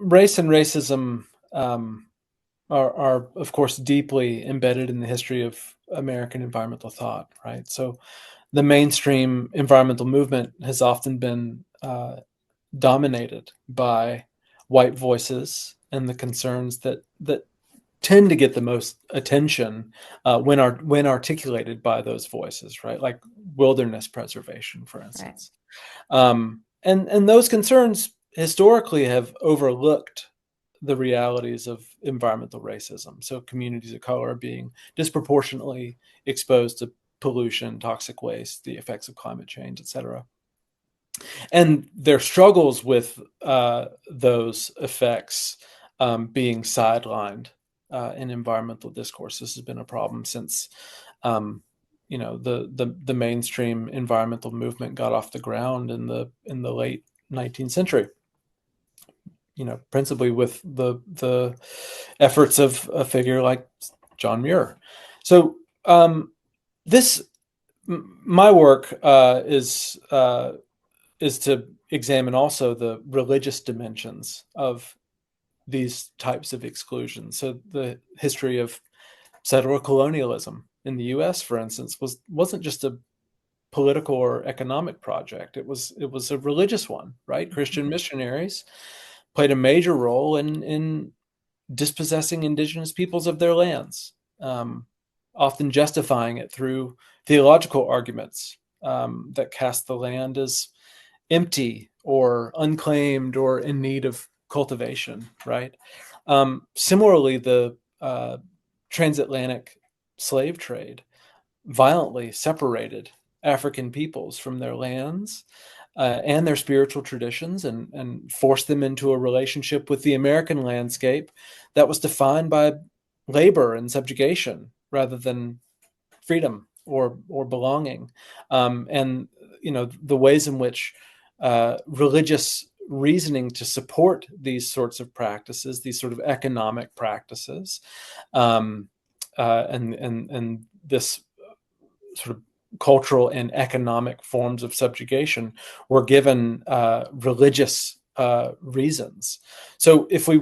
race and racism are, of course, deeply embedded in the history of American environmental thought, right? So the mainstream environmental movement has often been dominated by white voices and the concerns that tend to get the most attention when articulated by those voices, right? Like wilderness preservation, for Right. instance. And those concerns historically have overlooked the realities of environmental racism. So communities of color are being disproportionately exposed to pollution, toxic waste, the effects of climate change, et cetera. And their struggles with those effects being sidelined in environmental discourse. This has been a problem since the mainstream environmental movement got off the ground in the late 19th century. Principally with the efforts of a figure like John Muir. So this my work is to examine also the religious dimensions of these types of exclusions. So the history of settler colonialism in the U.S., for instance, wasn't just a political or economic project. It was a religious one, right? Christian missionaries played a major role in dispossessing indigenous peoples of their lands, often justifying it through theological arguments that cast the land as empty or unclaimed or in need of cultivation, right? Similarly, the transatlantic slave trade violently separated African peoples from their lands and their spiritual traditions and forced them into a relationship with the American landscape that was defined by labor and subjugation rather than freedom or belonging. And the ways in which religious reasoning to support these sorts of practices, these sort of economic practices, and this sort of cultural and economic forms of subjugation were given religious reasons. So if we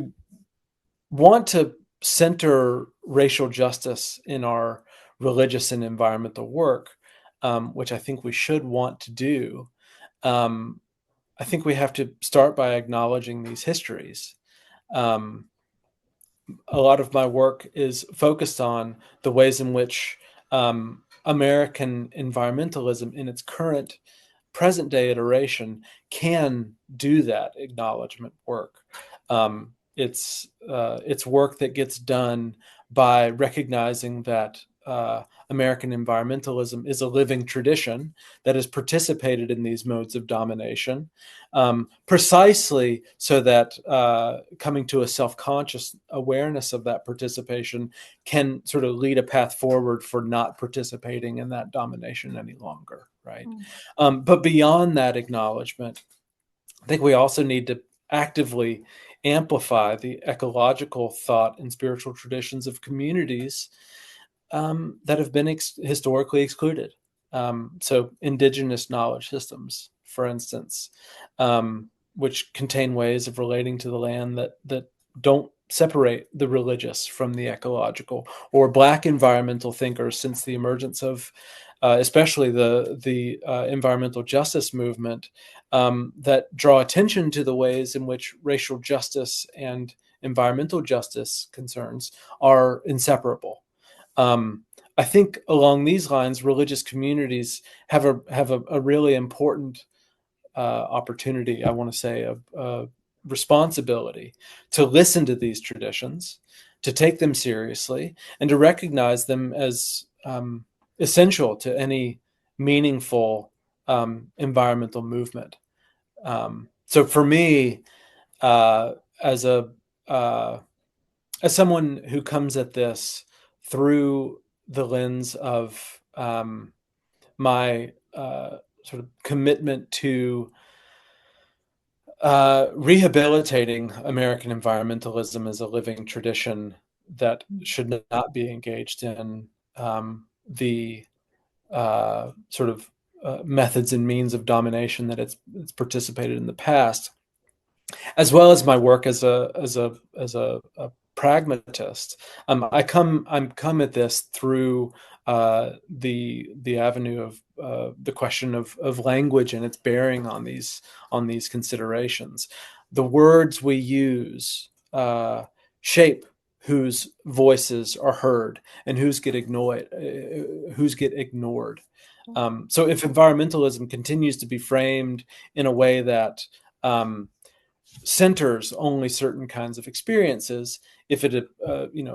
want to center racial justice in our religious and environmental work, which I think we should want to do, I think we have to start by acknowledging these histories. Um, a lot of my work is focused on the ways in which American environmentalism in its current present day iteration can do that acknowledgement work. It's work that gets done by recognizing that American environmentalism is a living tradition that has participated in these modes of domination, precisely so that coming to a self-conscious awareness of that participation can sort of lead a path forward for not participating in that domination any longer, right? But beyond that acknowledgement, I think we also need to actively amplify the ecological thought and spiritual traditions of communities that have been historically excluded. So indigenous knowledge systems, for instance, which contain ways of relating to the land that don't separate the religious from the ecological, or Black environmental thinkers since the emergence of especially the environmental justice movement, that draw attention to the ways in which racial justice and environmental justice concerns are inseparable. I think along these lines, religious communities have a really important opportunity, I want to say, a responsibility to listen to these traditions, to take them seriously, and to recognize them as essential to any meaningful environmental movement. So for me, uh, as a as someone who comes at this through the lens of my sort of commitment to rehabilitating American environmentalism as a living tradition that should not be engaged in the sort of methods and means of domination that it's participated in the past. as well as my work as a pragmatist. I'm come at this through the avenue of the question of language and its bearing on these considerations. The words we use shape whose voices are heard and whose get ignored. So if environmentalism continues to be framed in a way that centers only certain kinds of experiences, if it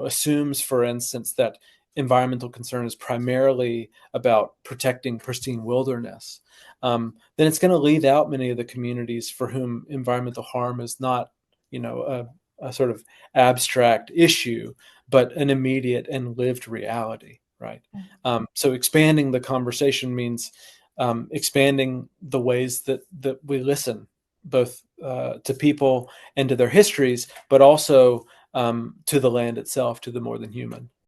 assumes, for instance, that environmental concern is primarily about protecting pristine wilderness, then it's going to leave out many of the communities for whom environmental harm is not, a sort of abstract issue, but an immediate and lived reality, right? So expanding the conversation means expanding the ways that we listen, both to people and to their histories, but also to the land itself, to the more than human.